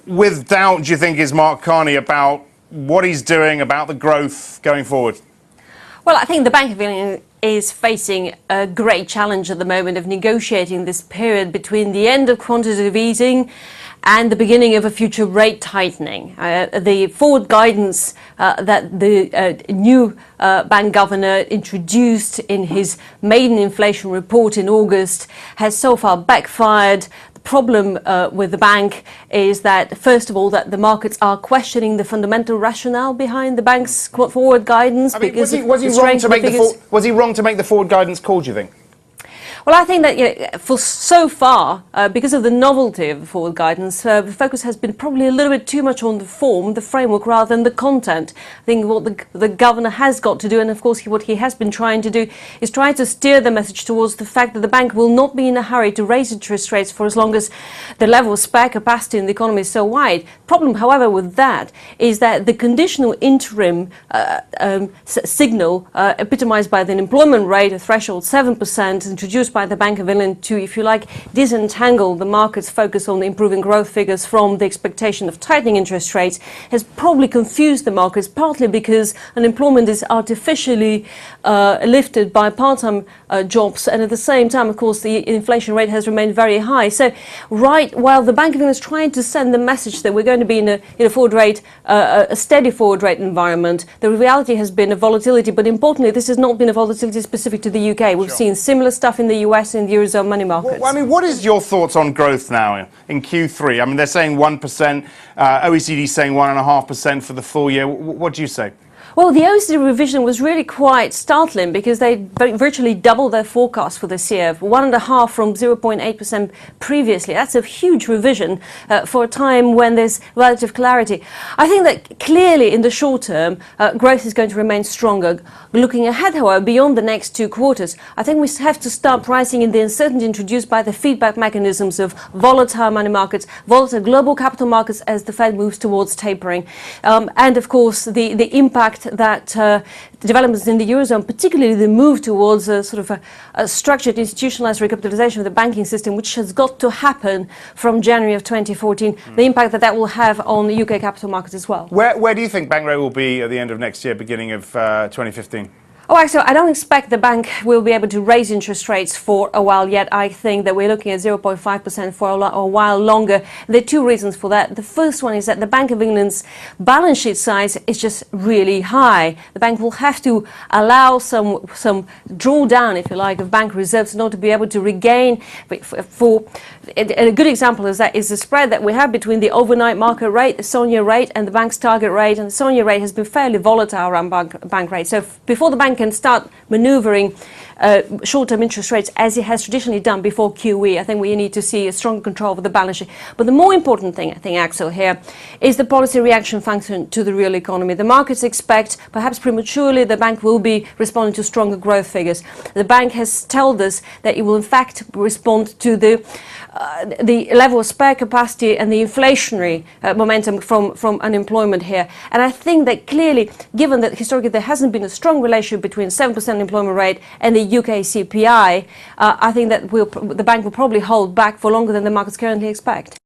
with doubt, do you think, is Mark Carney about what he's doing, about the growth going forward? Well, I think the Bank of England is facing a great challenge at the moment of negotiating this period between the end of quantitative easing and the beginning of a future rate tightening. The forward guidance that the new bank governor introduced in his maiden inflation report in August has so far backfired. The problem with the bank is that, first of all, that the markets are questioning the fundamental rationale behind the bank's forward guidance. I mean, was he wrong to make the forward guidance call, do you think? Well, I think that for so far, because of the novelty of the forward guidance, the focus has been probably a little bit too much on the form, the framework, rather than the content. I think what the governor has got to do, and of course what he has been trying to do, is try to steer the message towards the fact that the bank will not be in a hurry to raise interest rates for as long as the level of spare capacity in the economy is so wide. Problem, however, with that is that the conditional interim signal, epitomized by the unemployment rate, a threshold 7%, introduced by the Bank of England to, if you like, disentangle the market's focus on improving growth figures from the expectation of tightening interest rates, has probably confused the markets, partly because unemployment is artificially lifted by part-time jobs, and at the same time, of course, the inflation rate has remained very high. So, right while the Bank of England is trying to send the message that we're going to be in a forward rate, a steady forward rate environment, the reality has been a volatility. But importantly, this has not been a volatility specific to the UK. We've seen similar stuff in the US and the Eurozone money markets. Well, I mean, what is your thoughts on growth now in Q3? I mean, they're saying 1%, OECD saying 1.5% for the full year. What do you say? Well, the OECD revision was really quite startling because they virtually doubled their forecast for this year, 1.5% from 0.8% previously. That's a huge revision for a time when there's relative clarity. I think that clearly in the short term, growth is going to remain stronger. Looking ahead, however, beyond the next 2 quarters, I think we have to start pricing in the uncertainty introduced by the feedback mechanisms of volatile money markets, volatile global capital markets as the Fed moves towards tapering. And of course, the impact that developments in the Eurozone, particularly the move towards a sort of a structured institutionalized recapitalization of the banking system, which has got to happen from January of 2014, the impact that will have on the UK capital markets as well. Where do you think bank rate will be at the end of next year, beginning of 2015? Oh, actually, I don't expect the bank will be able to raise interest rates for a while yet. I think that we're looking at 0.5% for a while longer. There are 2 reasons for that. The first one is that the Bank of England's balance sheet size is just really high. The bank will have to allow some drawdown, if you like, of bank reserves in order to be able to regain. A good example is the spread that we have between the overnight market rate, the SONIA rate, and the bank's target rate. And the SONIA rate has been fairly volatile around bank rates. So before the bank can start maneuvering short-term interest rates as it has traditionally done before QE, I think we need to see a stronger control over the balance sheet. But the more important thing, I think, Axel, here is the policy reaction function to the real economy. The markets expect, perhaps prematurely, the bank will be responding to stronger growth figures. The bank has told us that it will in fact respond to the level of spare capacity and the inflationary momentum from unemployment here. And I think that clearly, given that historically there hasn't been a strong relationship between 7% employment rate and the UK CPI, I think that the bank will probably hold back for longer than the markets currently expect.